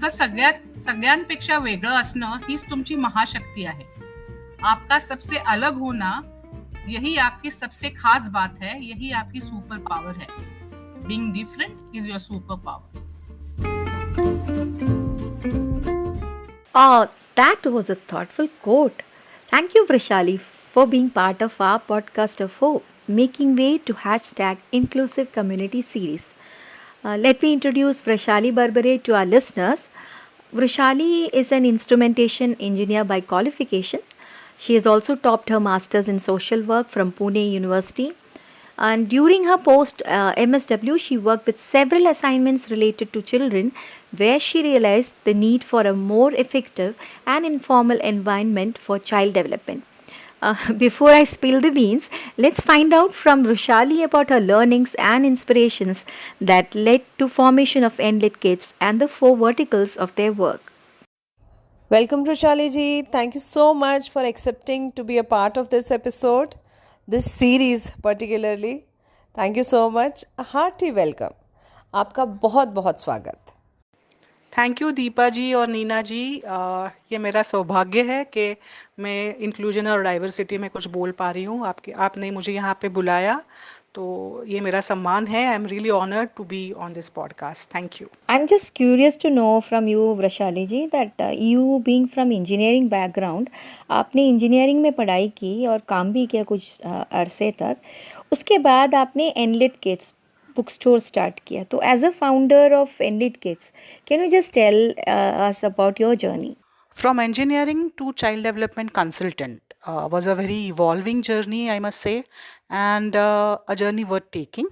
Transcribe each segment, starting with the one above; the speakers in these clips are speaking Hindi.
तुमचं सगळ्यांपेक्षा वेगळं असणं हीच तुमची महाशक्ती आहे. आपका सबसे अलग होना यही आपकी सबसे खास बात है, यही आपकी सुपर पावर है. Being different is your superpower. Oh, that was a thoughtful quote. Thank you, Vrishali, for being part of our podcast of hope, making way to hashtag inclusive community series. Let me introduce Vrishali Barbare to our listeners. Vrishali is an instrumentation engineer by qualification. She has also topped her master's in social work from Pune University. And during her post MSW, she worked with several assignments related to children, where she realized the need for a more effective and informal environment for child development. Before I spill the beans, let's find out from Rushali about her learnings and inspirations that led to formation of Enlit Kids and the four verticals of their work. Welcome, Rushali ji. Thank you so much for accepting to be a part of this episode, this series particularly. Thank you so much. A hearty welcome. आपका बहुत बहुत स्वागत. थैंक यू दीपा जी और नीना जी. ये मेरा सौभाग्य है कि मैं इंक्लूजन और डाइवर्सिटी में कुछ बोल पा रही हूँ. आपने मुझे यहाँ पे बुलाया, तो ये मेरा सम्मान है. I am really honoured to be on this podcast. Thank you. I'm just curious to know from you, Vrashali ji, that you being from engineering background, आपने engineering में पढ़ाई की और काम भी किया कुछ अरसे तक. उसके बाद आपने Enlit Kids book store start किया. तो as a founder of Enlit Kids, can you just tell us about your journey? From engineering to child development consultant was a very evolving journey, I must say, and a journey worth taking.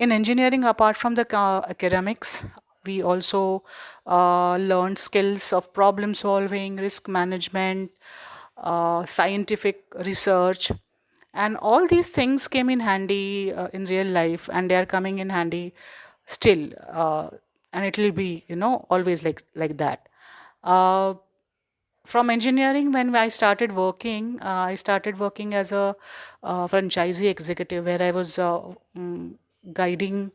In engineering, apart from the academics, we also learned skills of problem solving, risk management, scientific research, and all these things came in handy in real life, and they are coming in handy still, and it will be, always like that. From engineering, when I started working as a franchisee executive, where I was guiding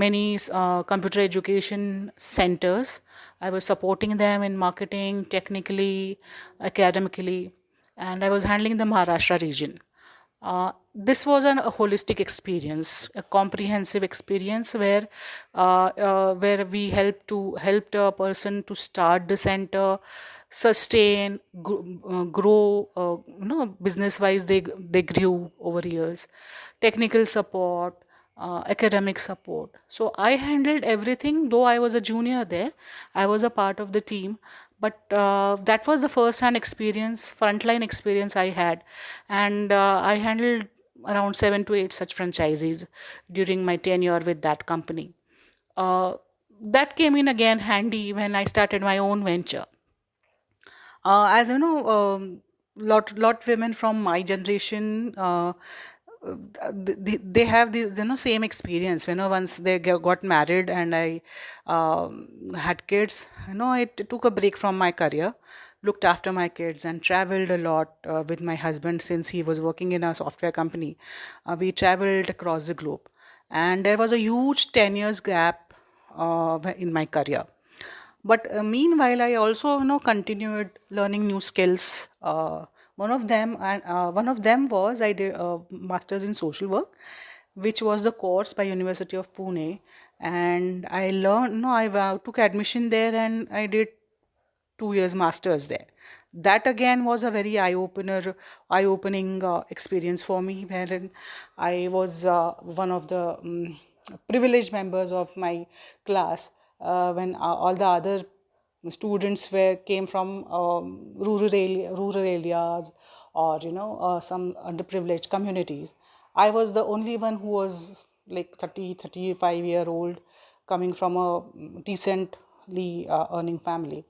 many computer education centers. I was supporting them in marketing, technically, academically, and I was handling the Maharashtra region. This was a holistic experience, a comprehensive experience where we helped a person to start the center, sustain, grow. Business wise, they grew over years. Technical support, academic support. So I handled everything. Though I was a junior there, I was a part of the team. But that was the first-hand experience, frontline experience I had, and I handled around 7 to 8 such franchisees during my tenure with that company. That came in again handy when I started my own venture. As you know, lot women from my generation. They have this same experience once they got married and I had kids. I took a break from my career, looked after my kids, and traveled a lot with my husband. Since he was working in a software company, we traveled across the globe, and there was a huge 10 years gap in my career. But meanwhile, I also continued learning new skills. One of them was I did a master's in social work, which was the course by University of Pune, and I learned. No, I took admission there, and I did 2 years masters there. That again was a very eye-opening experience for me, wherein I was one of the privileged members of my class when all the other students came from rural areas or some underprivileged communities. I was the only one who was like 35-year-old coming from a decently earning family.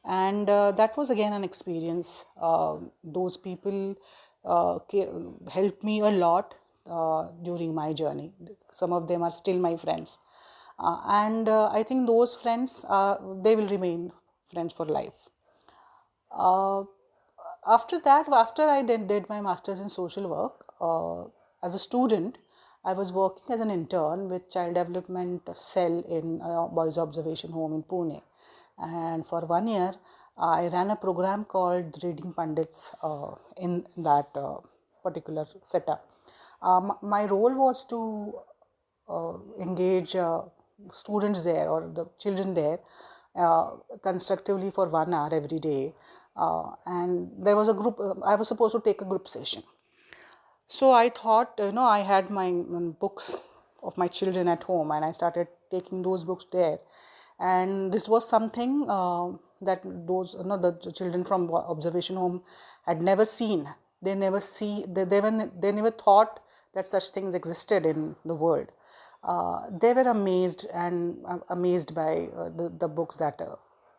And that was again an experience. Those people helped me a lot during my journey. Some of them are still my friends. And I think those friends, they will remain friends for life. After I did my master's in social work, as a student, I was working as an intern with Child Development Cell in Boys Observation Home in Pune. And for 1 year, I ran a program called Reading Pandits in that particular setup. My role was to engage students there or the children there constructively for 1 hour every day. And there was a group, I was supposed to take a group session. So I thought, I had my books of my children at home, and I started taking those books there. And this was something that those, the children from observation home had never seen. They never never thought that such things existed in the world. They were amazed by the books that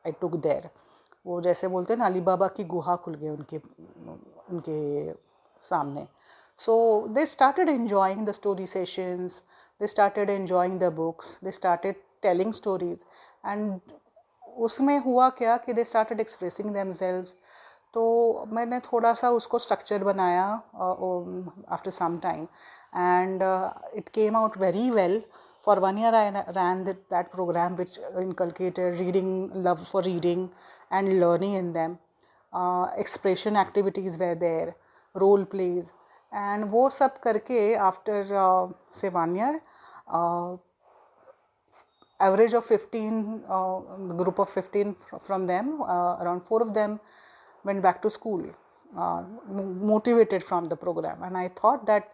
I took there. वो जैसे बोलते हैं ना, अली बाबा की गुहा खुल गई उनके सामने. So they started enjoying the story sessions, they started enjoying the books, they started telling stories, and उसमें हुआ क्या कि they started expressing themselves. तो मैंने थोड़ा सा उसको स्ट्रक्चर बनाया after some time, and it came out very well. For 1 year I ran that program which inculcated reading, love for reading and learning in them. Expression activities were there, role plays, and वो सब करके after say 1 year, average of 15, group of 15 from them, around 4 of them went back to school, motivated from the program. And I thought that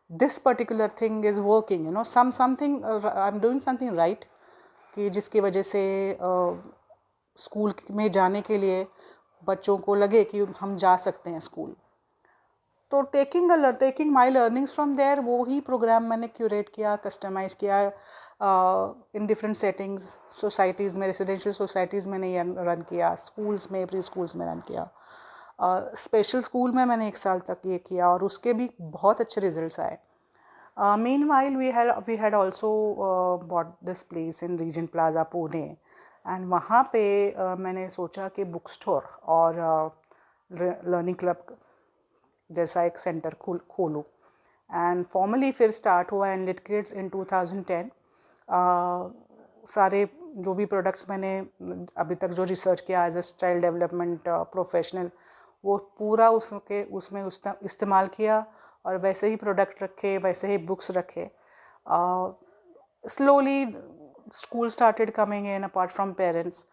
this particular thing is working, something I'm doing something right, कि जिसकी वजह से स्कूल में जाने के लिए बच्चों को लगे कि हम जा सकते हैं स्कूल. तो taking my learnings from there, वो ही प्रोग्राम मैंने क्यूरेट किया, कस्टमाइज़ किया इन डिफरेंट सेटिंग्स. सोसाइटीज़ में, रेजिडेंशियल सोसाइटीज़ मैंने ये रन किया, स्कूल्स में, प्री स्कूल्स में रन किया, स्पेशल स्कूल में मैंने 1 साल तक ये किया, और उसके भी बहुत अच्छे रिजल्ट्स आए. Meanwhile, we had also bought this place in Regent Plaza, Pune, and वहाँ पे मैंने सोचा कि बुक स्टोर और लर्निंग क्लब जैसा एक सेंटर खोलूँ. एंड फॉर्मली फिर स्टार्ट हुआ एनलिट किड्स इन 2010. सारे जो भी प्रोडक्ट्स मैंने अभी तक जो रिसर्च किया as a child development professional, वो पूरा उसमें इस्तेमाल किया, और वैसे ही प्रोडक्ट रखे, वैसे ही बुक्स रखे. Slowly school started coming in apart from parents.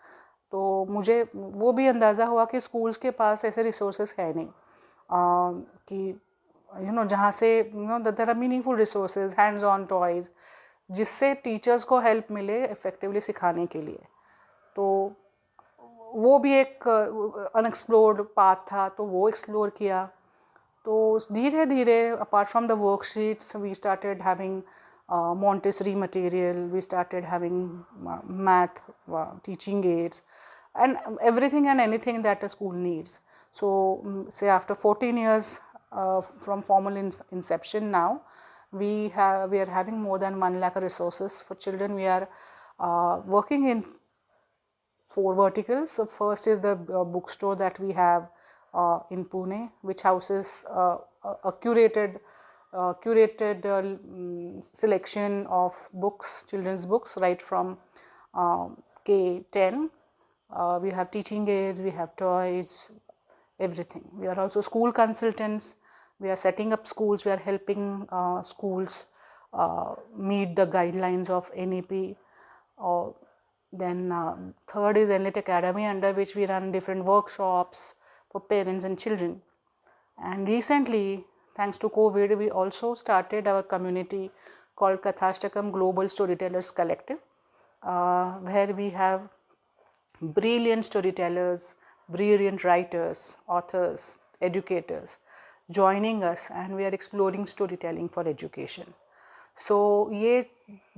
तो मुझे वो भी अंदाज़ा हुआ कि स्कूल्स के पास ऐसे रिसोर्सेज है नहीं कि जहाँ से there are meaningful resources, hands on toys, जिससे टीचर्स को हेल्प मिले इफ़ेक्टिवली सिखाने के लिए. तो वो भी एक अनएक्सप्लोर्ड पाथ था, तो वो एक्सप्लोर किया. तो धीरे धीरे apart from the worksheets we started having Montessori material, we started having math teaching aids, and everything and anything that a school needs. So say after 14 years from formal inception, now we are having more than 1 lakh resources for children. We are working in 4 verticals. So first is the bookstore that we have in Pune, which houses a curated selection of books, children's books, right from K10. We have teaching aids, we have toys, everything. We are also school consultants. We are setting up schools. We are helping schools meet the guidelines of NEP. Then third is Enlit Academy, under which we run different workshops for parents and children. And recently, thanks to COVID, we also started our community called Kathashtakam Global Storytellers Collective, where we have brilliant storytellers, brilliant writers, authors, educators joining us, and we are exploring storytelling for education. So ये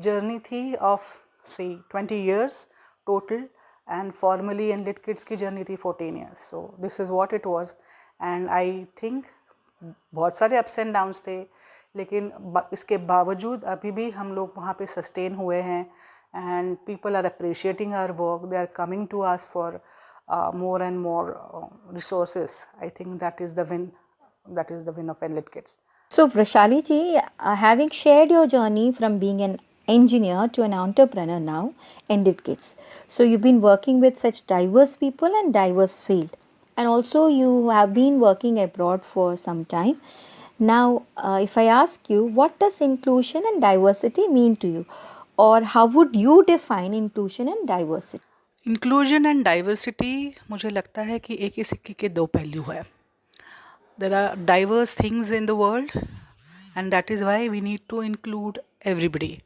journey थी of say 20 years total, and formally Enlit Kids की journey थी 14 years. So this is what it was, and I think बहुत सारे अप्स एंड डाउन्स थे, लेकिन इसके बावजूद अभी भी हम लोग वहाँ पे सस्टेन हुए हैं, and people are appreciating our work. They are coming to us for more and more resources. I think that is the win of Enlit Kids. So, Vrashali ji, having shared your journey from being an engineer to an entrepreneur now, Ended Kids. So, you've been working with such diverse people and diverse field, and also you have been working abroad for some time. Now, if I ask you, what does inclusion and diversity mean to you, or how would you define inclusion and diversity? Inclusion and diversity मुझे लगता है कि एक ही सिक्के के दो पहलू है. There are diverse things in the world and that is why we need to include everybody.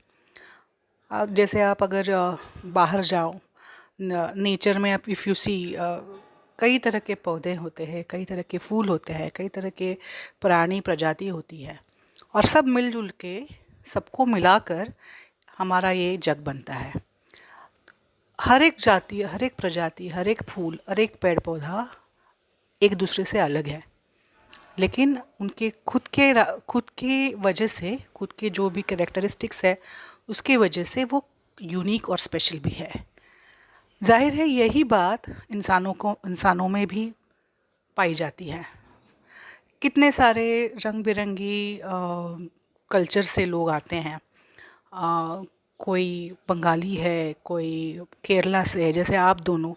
जैसे आप अगर बाहर जाओ नेचर में, आप इफ़ यू सी कई तरह के पौधे होते हैं, कई तरह के फूल होते हैं, कई तरह के प्राणी प्रजाति होती है, और सब मिलजुल के सबको मिलाकर हमारा ये जग बनता है. हर एक जाति, हर एक प्रजाति, हर एक फूल, हर एक पेड़ पौधा एक दूसरे से अलग है, लेकिन उनके खुद के वजह से, खुद के जो भी कैरेक्टरिस्टिक्स है उसकी वजह से वो यूनिक और स्पेशल भी है. जाहिर है यही बात इंसानों में भी पाई जाती है. कितने सारे रंग बिरंगी कल्चर से लोग आते हैं. कोई बंगाली है, कोई केरला से है, जैसे आप दोनों,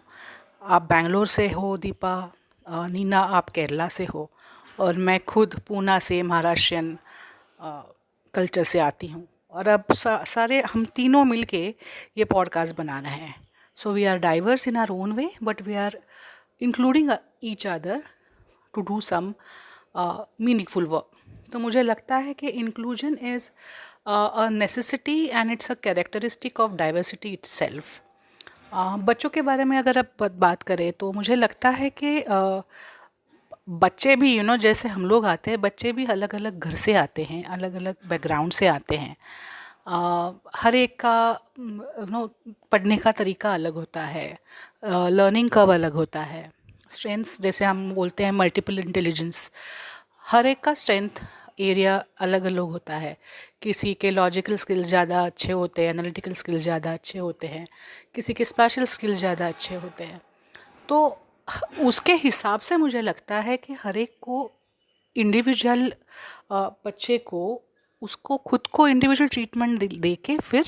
आप बैंगलोर से हो दीपा, नीना आप केरला से हो, और मैं खुद पूना से महाराष्ट्रियन कल्चर से आती हूँ. और अब सारे हम तीनों मिलके ये पॉडकास्ट बना रहे हैं. So we are diverse in our own way, but we are including each other to do some meaningful work. तो मुझे लगता है कि inclusion is a necessity and it's a characteristic of diversity itself. बच्चों के बारे में अगर आप बात करें तो मुझे लगता है कि बच्चे भी जैसे हम लोग आते हैं, बच्चे भी अलग अलग घर से आते हैं, अलग अलग बैकग्राउंड से आते हैं. हर एक का पढ़ने का तरीका अलग होता है, लर्निंग कर्व अलग होता है, स्ट्रेंथ्स जैसे हम बोलते हैं मल्टीपल इंटेलिजेंस, हर एक का स्ट्रेंथ एरिया अलग अलग होता है. किसी के लॉजिकल स्किल्स ज़्यादा अच्छे होते हैं, एनालिटिकल स्किल्स ज़्यादा अच्छे होते हैं, किसी के स्पेशल स्किल्स ज़्यादा अच्छे होते हैं. तो उसके हिसाब से मुझे लगता है कि हर एक को इंडिविजुअल बच्चे को उसको खुद को इंडिविजुअल ट्रीटमेंट दे के फिर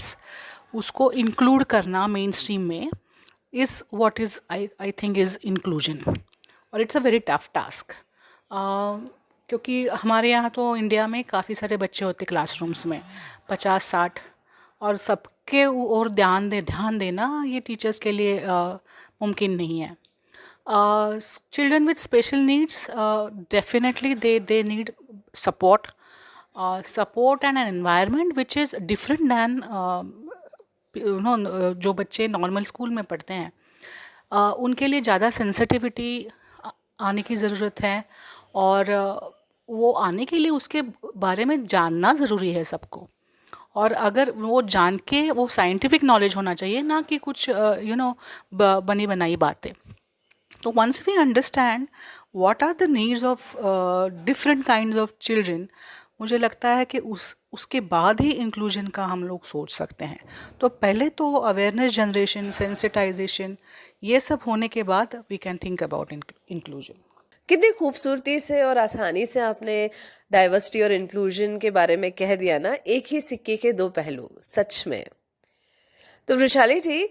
उसको इंक्लूड करना मेन स्ट्रीम में is what is I think is inclusion. और it's a very tough task, क्योंकि हमारे यहाँ तो इंडिया में काफ़ी सारे बच्चे होते क्लासरूम्स में 50-60, और सबके और ध्यान देना ये टीचर्स के लिए मुमकिन नहीं है. Children with special needs definitely they need support and an environment which is different than जो बच्चे नॉर्मल स्कूल में पढ़ते हैं. उनके लिए ज़्यादा सेंसिटिविटी आने की ज़रूरत है, और वो आने के लिए उसके बारे में जानना ज़रूरी है सबको. और अगर वो जान के, वो साइंटिफिक नॉलेज होना चाहिए, ना कि कुछ बनी बनाई बातें. तो once we understand what are the needs of different kinds of children, मुझे लगता है कि उसके बाद ही इंक्लूजन का हम लोग सोच सकते हैं. तो पहले तो अवेयरनेस जनरेशन, सेंसिटाइजेशन, ये सब होने के बाद we can think about inclusion. कितनी खूबसूरती से और आसानी से आपने डाइवर्सिटी और इंक्लूजन के बारे में कह दिया ना, एक ही सिक्के के दो पहलू, सच में. तो वृशाली जी,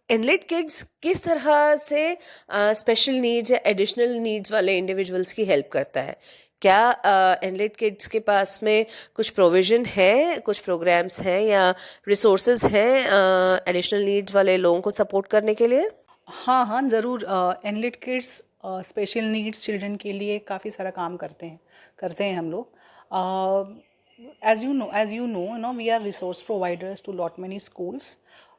एनलिट किड्स किस तरह से स्पेशल नीड्स या एडिशनल नीड्स वाले इंडिविजुअल्स की हेल्प करता है? क्या एनलिट किड्स के पास में कुछ प्रोविजन है, कुछ प्रोग्राम्स हैं या रिसोर्सेज हैं एडिशनल नीड्स वाले लोगों को सपोर्ट करने के लिए? हाँ ज़रूर. एनलिट किड्स स्पेशल नीड्स चिल्ड्रन के लिए काफ़ी सारा काम करते हैं हम लोग. as you know, we are resource providers to lot many schools,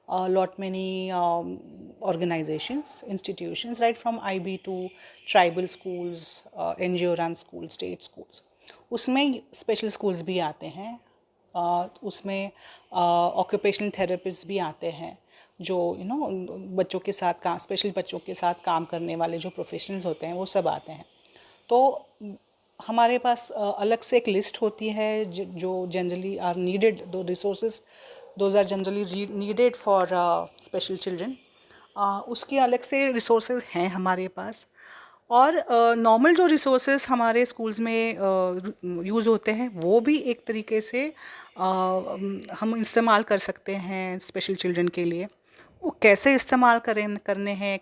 lot many organizations, institutions, right from IB to tribal schools, NGO run schools, state schools. उसमें स्पेशल स्कूल्स भी आते हैं, उसमें ऑक्यूपेशनल थेरेपिस्ट भी आते हैं, जो बच्चों के साथ स्पेशल बच्चों के साथ काम करने वाले जो प्रोफेशनल्स होते हैं वो सब आते हैं. तो हमारे पास अलग से एक लिस्ट होती है जो generally are needed, those resources those are generally needed for special children. उसकी अलग से रिसोर्सेज हैं हमारे पास. और नॉर्मल जो रिसोर्सेज हमारे स्कूल्स में यूज़ होते हैं वो भी एक तरीके से हम इस्तेमाल कर सकते हैं स्पेशल चिल्ड्रन के लिए। वो कैसे इस्तेमाल करने हैं,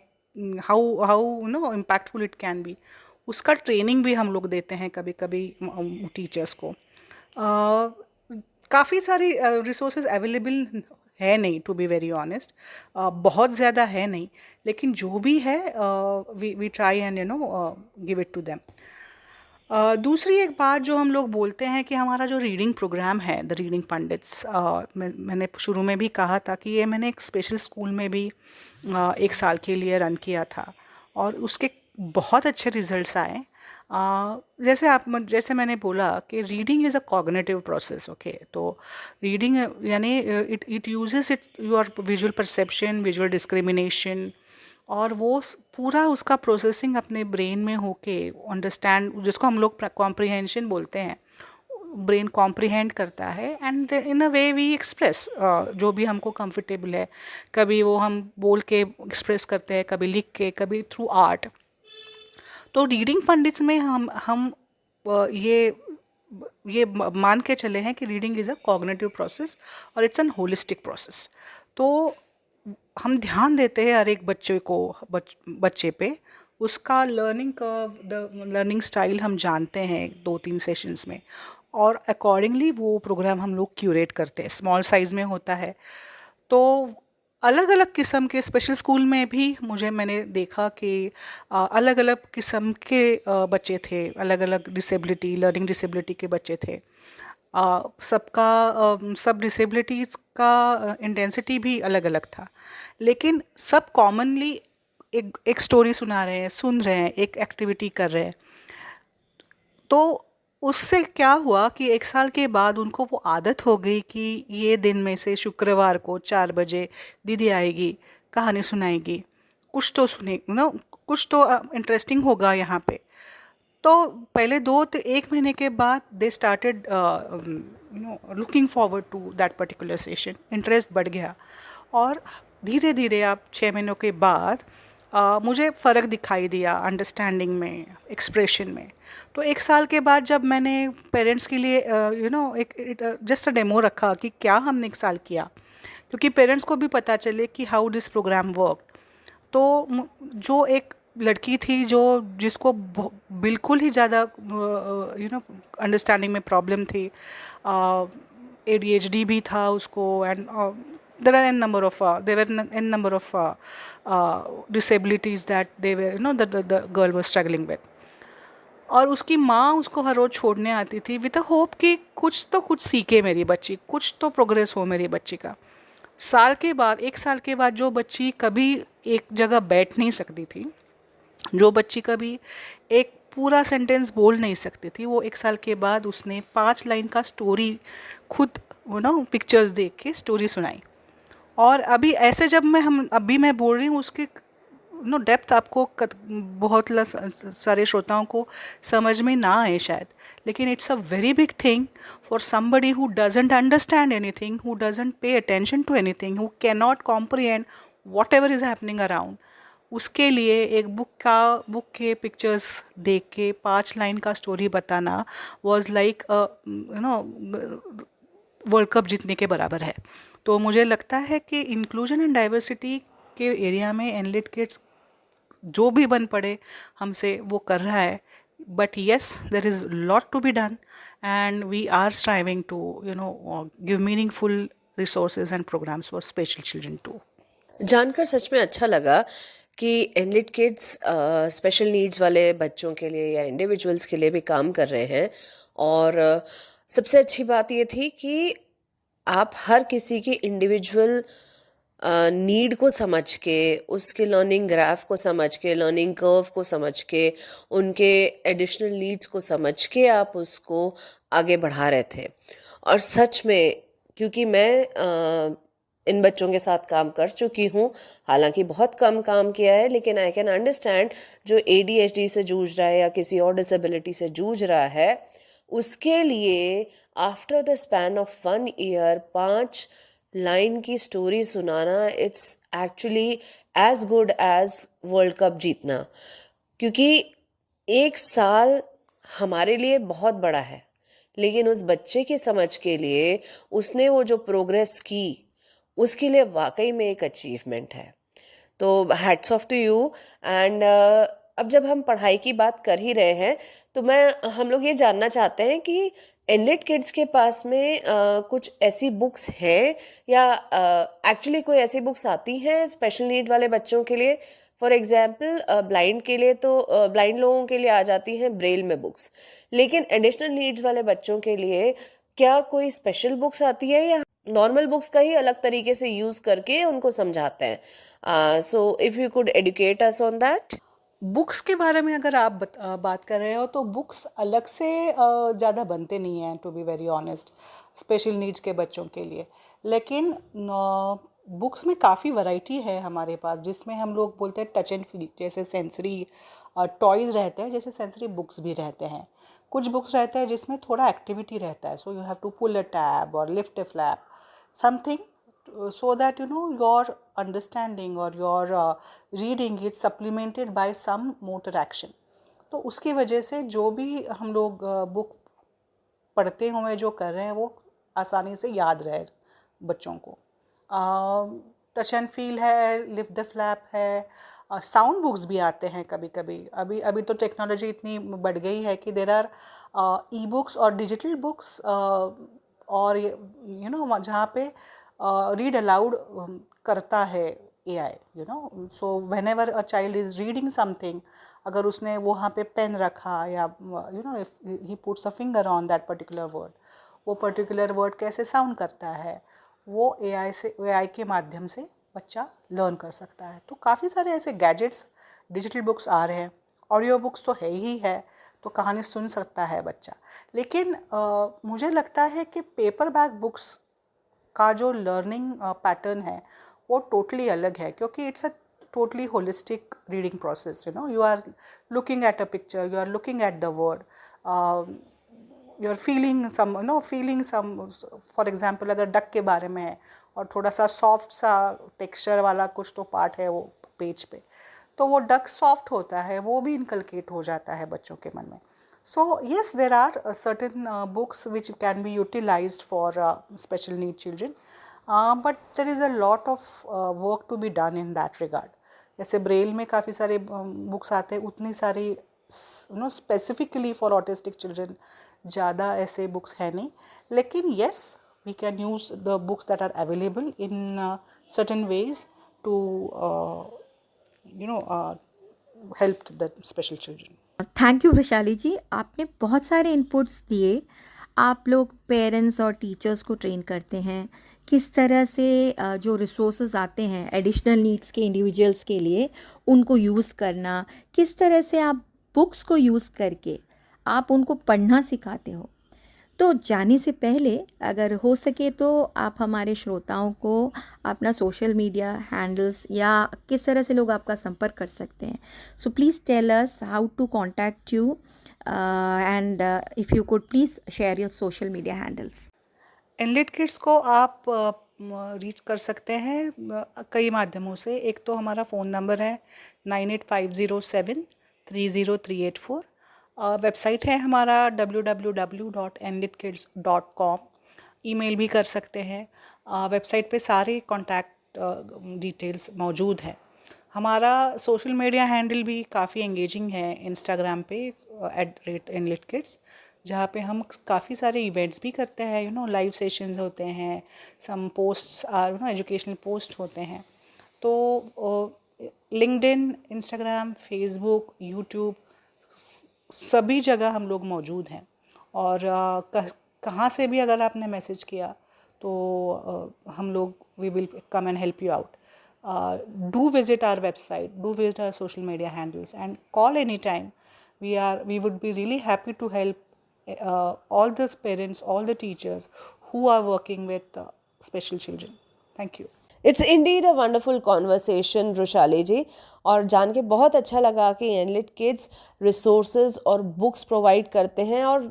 how how impactful it can be, उसका ट्रेनिंग भी हम लोग देते हैं कभी कभी टीचर्स को। काफ़ी सारी रिसोर्सेज अवेलेबल है नहीं, टू बी वेरी ऑनेस्ट, बहुत ज़्यादा है नहीं, लेकिन जो भी है we try and give it to them. दूसरी एक बात जो हम लोग बोलते हैं कि हमारा जो रीडिंग प्रोग्राम है, द रीडिंग पंडित्स, मैंने शुरू में भी कहा था कि ये मैंने एक स्पेशल स्कूल में भी 1 साल के लिए रन किया था और उसके बहुत अच्छे रिजल्ट्स आए। जैसे मैंने बोला कि reading is a cognitive process, okay. तो रीडिंग यानी it uses it your visual perception, visual discrimination, और वो पूरा उसका प्रोसेसिंग अपने ब्रेन में होके अंडरस्टैंड, जिसको हम लोग कॉम्प्रिहेंशन बोलते हैं, ब्रेन कॉम्प्रिहेंड करता है and in a way we express जो भी हमको कंफर्टेबल है। कभी वो हम बोल के एक्सप्रेस करते हैं, कभी लिख के, कभी थ्रू आर्ट। तो रीडिंग पंडित्स में हम ये मान के चले हैं कि reading is a cognitive process और इट्स एन होलिस्टिक प्रोसेस। तो हम ध्यान देते हैं हर एक बच्चे पे, उसका learning curve, the learning style हम जानते हैं 2-3 सेशंस में, और अकॉर्डिंगली वो प्रोग्राम हम लोग क्यूरेट करते हैं। स्मॉल साइज़ में होता है, तो अलग अलग किस्म के स्पेशल स्कूल में भी मैंने देखा कि अलग अलग किस्म के बच्चे थे, अलग अलग डिसेबिलिटी, लर्निंग डिसेबिलिटी के बच्चे थे। सब डिसेबिलिटीज़ का इंटेंसिटी भी अलग अलग था, लेकिन सब कॉमनली एक स्टोरी सुना रहे हैं, सुन रहे हैं, एक एक्टिविटी कर रहे हैं। तो उससे क्या हुआ कि 1 साल के बाद उनको वो आदत हो गई कि ये दिन में से शुक्रवार को 4 बजे दीदी आएगी, कहानी सुनाएगी, कुछ तो सुने कुछ तो इंटरेस्टिंग होगा यहाँ पे। तो पहले 1 महीने के बाद they started looking forward to that particular session, interest बढ़ गया, और धीरे धीरे आप 6 महीनों के बाद मुझे फ़र्क दिखाई दिया अंडरस्टैंडिंग में, एक्सप्रेशन में। तो 1 साल के बाद जब मैंने पेरेंट्स के लिए एक जस्ट अ डेमो रखा कि क्या हमने 1 साल किया, क्योंकि पेरेंट्स को भी पता चले कि हाउ दिस प्रोग्राम वर्क। तो जो एक लड़की थी जिसको बिल्कुल ही ज़्यादा अंडरस्टैंडिंग में प्रॉब्लम थी, ADHD भी था उसको, and there are n number of disabilities that the girl was struggling with. और उसकी माँ उसको हर रोज़ छोड़ने आती थी विद अ होप कि कुछ सीखे मेरी बच्ची, कुछ तो प्रोग्रेस हो मेरी बच्ची का। 1 साल के बाद जो बच्ची कभी एक जगह बैठ नहीं सकती थी, जो बच्ची कभी एक पूरा सेंटेंस बोल नहीं सकती थी, वो 1 साल के बाद उसने 5 लाइन का स्टोरी खुद पिक्चर्स देख के स्टोरी सुनाई। और अभी ऐसे जब मैं बोल रही हूँ, उसकी डेप्थ आपको बहुत सारे श्रोताओं को समझ में ना आए शायद, लेकिन it's a very big thing for somebody who doesn't understand anything, who doesn't pay attention to anything, who can not comprehend whatever is happening around. उसके लिए एक बुक के पिक्चर्स देख के 5 लाइन का स्टोरी बताना वॉज लाइक वर्ल्ड कप जीतने के बराबर है। तो मुझे लगता है कि इंक्लूजन एंड डाइवर्सिटी के एरिया में एनलिट किड्स जो भी बन पड़े हमसे वो कर रहा है, but yes there is lot to be done and we are striving to give meaningful resources and programs for special children too. जानकर सच में अच्छा लगा कि एनलिट किड्स स्पेशल नीड्स वाले बच्चों के लिए या इंडिविजुअल्स के लिए भी काम कर रहे हैं। और सबसे अच्छी बात ये थी कि आप हर किसी की इंडिविजुअल नीड को समझ के, उसके लर्निंग ग्राफ को समझ के, लर्निंग कर्व को समझ के, उनके एडिशनल नीड्स को समझ के आप उसको आगे बढ़ा रहे थे। और सच में, क्योंकि मैं इन बच्चों के साथ काम कर चुकी हूँ, हालांकि बहुत कम काम किया है, लेकिन आई कैन अंडरस्टैंड जो ADHD से जूझ रहा है या किसी और डिसेबिलिटी से जूझ रहा है, उसके लिए after the span of 1 year 5 line की स्टोरी सुनाना, it's actually as good as world cup जीतना। क्योंकि एक साल हमारे लिए बहुत बड़ा है, लेकिन उस बच्चे की समझ के लिए उसने वो जो प्रोग्रेस की उसके लिए वाकई में एक अचीवमेंट है। तो hats off to you. And अब जब हम पढ़ाई की बात कर ही रहे हैं तो हम लोग ये जानना चाहते हैं कि एनलिट किड्स के पास में कुछ ऐसी बुक्स हैं या एक्चुअली कोई ऐसी बुक्स आती हैं स्पेशल नीड वाले बच्चों के लिए। फॉर एग्जाम्पल ब्लाइंड के लिए तो ब्लाइंड लोगों के लिए आ जाती हैं ब्रेल में बुक्स, लेकिन एडिशनल नीड्स वाले बच्चों के लिए क्या कोई स्पेशल बुक्स आती है या नॉर्मल बुक्स का ही अलग तरीके से यूज करके उनको समझाते हैं? So if you could educate us on that. Books के बारे में अगर आप बात कर रहे हो तो बुक्स अलग से ज़्यादा बनते नहीं हैं, to be very honest, special needs के बच्चों के लिए। लेकिन बुक्स में काफ़ी वैरायटी है हमारे पास, जिसमें हम लोग बोलते हैं टच एंड फील, जैसे सेंसरी टॉयज़ रहते हैं, जैसे सेंसरी बुक्स भी रहते हैं। कुछ बुक्स रहते हैं जिसमें थोड़ा एक्टिविटी रहता है, so you have to pull a tab और lift a flap something, so that your understanding or your reading is supplemented by some motor action। तो उसकी वजह से जो भी हम लोग बुक पढ़ते हुए जो कर रहे हैं वो आसानी से याद रहे बच्चों को। टच एंड फील है, लिफ्ट द फ्लैप है, साउंड बुक्स भी आते हैं कभी कभी। अभी तो टेक्नोलॉजी इतनी बढ़ गई है कि देर आर ई बुक्स और डिजिटल बुक्स, और जहाँ पे रीड अलाउड करता है AI, so when ever a child is reading something, अगर उसने वहाँ पे पेन रखा या if he puts a finger on that particular word, वो पर्टिकुलर वर्ड कैसे साउंड करता है वो AI के माध्यम से बच्चा लर्न कर सकता है। तो काफ़ी सारे ऐसे गैजेट्स, डिजिटल बुक्स आ रहे हैं, ऑडियो बुक्स तो है ही है, तो कहानी सुन सकता है बच्चा। लेकिन मुझे लगता है कि पेपर बैक बुक्स का जो लर्निंग पैटर्न है वो टोटली अलग है, क्योंकि it's a totally holistic reading process. You are looking at a picture, you are looking at the word, you are feeling some for example अगर डक के बारे में है और थोड़ा सा सॉफ्ट सा टेक्सचर वाला कुछ तो पार्ट है वो पेज पे, तो वो डक सॉफ्ट होता है, वो भी इनकलकेट हो जाता है बच्चों के मन में। So yes, there are certain books which can be utilized for special need children, but there is a lot of work to be done in that regard। जैसे ब्रेल में काफ़ी सारे बुक्स आते हैं, उतनी सारी स्पेसिफिकली फॉर ऑटिस्टिक चिल्ड्रन ज़्यादा ऐसे बुक्स है नहीं। लेकिन yes, we can use the books that are available in certain ways to help the special children। Thank you Vaishali ji, आपने बहुत सारे इनपुट्स दिए। आप लोग पेरेंट्स और टीचर्स को ट्रेन करते हैं किस तरह से जो रिसोर्सेज आते हैं एडिशनल नीड्स के इंडिविजुअल्स के लिए उनको यूज़ करना, किस तरह से आप बुक्स को यूज़ करके आप उनको पढ़ना सिखाते हो। तो जाने से पहले अगर हो सके तो आप हमारे श्रोताओं को अपना सोशल मीडिया हैंडल्स या किस तरह से लोग आपका संपर्क कर सकते हैं। So please tell us how to contact you and if you could please share your social media handles. Enlit Kids को आप रीच कर सकते हैं कई माध्यमों से। एक तो हमारा फ़ोन नंबर है 9850730384। वेबसाइट है हमारा www.enlitkids.com। ईमेल भी कर सकते हैं। वेबसाइट पे सारे कॉन्टैक्ट डिटेल्स मौजूद हैं। हमारा सोशल मीडिया हैंडल भी काफ़ी एंगेजिंग है इंस्टाग्राम पे @enlitkids, जहाँ पे हम काफ़ी सारे इवेंट्स भी करते हैं। लाइव सेशंस होते हैं, सम पोस्ट्स आर एजुकेशनल पोस्ट होते हैं। तो लिंक्डइन, इंस्टाग्राम, फेसबुक, यूट्यूब सभी जगह हम लोग मौजूद हैं। और कहाँ से भी अगर आपने मैसेज किया तो हम लोग we will come and help you out. Do visit our website, do visit our social media handles and call any time. we would be really happy to help all the parents, all the teachers who are working with special children। Thank you। It's indeed a wonderful conversation Rushali ji, और जान के बहुत अच्छा लगा कि एनलिट किड्स रिसोर्सेज और बुक्स प्रोवाइड करते हैं, और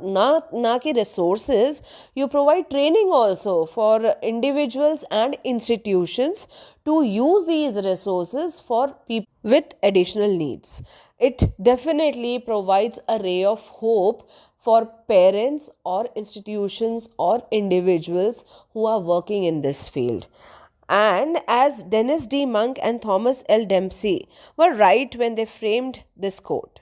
ना कि resources, you provide training also for individuals and institutions to use these resources for people with additional needs. It definitely provides a ray of hope for parents or institutions or individuals who are working in this field. And as Dennis D. Monk and Thomas L. Dempsey were right when they framed this quote,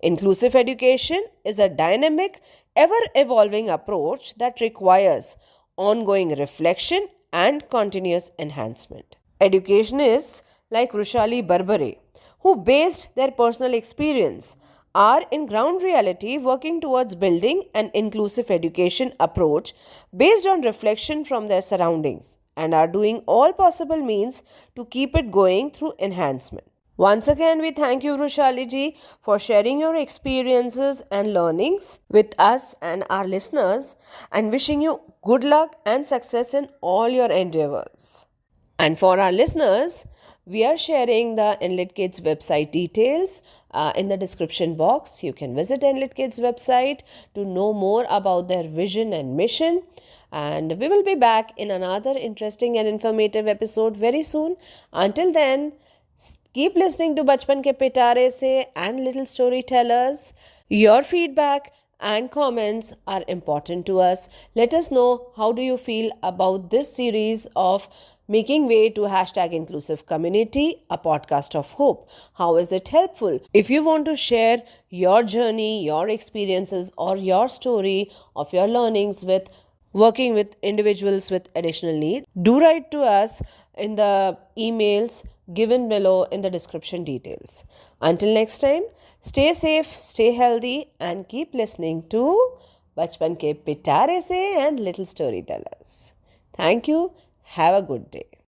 inclusive education is a dynamic, ever evolving approach that requires ongoing reflection and continuous enhancement. Educationists like Rushali Barbare, who based their personal experience, are in ground reality working towards building an inclusive education approach based on reflection from their surroundings and are doing all possible means to keep it going through enhancement. Once again, we thank you, Rushali ji, for sharing your experiences and learnings with us and our listeners, and wishing you good luck and success in all your endeavors. And for our listeners, we are sharing the Enlit Kids website details in the description box. You can visit Enlit Kids website to know more about their vision and mission. And we will be back in another interesting and informative episode very soon. Until then, keep listening to Bachpan Ke Pitare Se and Little Storytellers. Your feedback and comments are important to us. Let us know how do you feel about this series of Making Way to #Inclusive Community, a podcast of hope. How is it helpful? If you want to share your journey, your experiences, or your story of your learnings with working with individuals with additional needs, do write to us in the emails given below in the description details. Until next time, stay safe, stay healthy, and keep listening to Bachpan Ke Pitare Se and Little Storytellers. Thank you. Have a good day.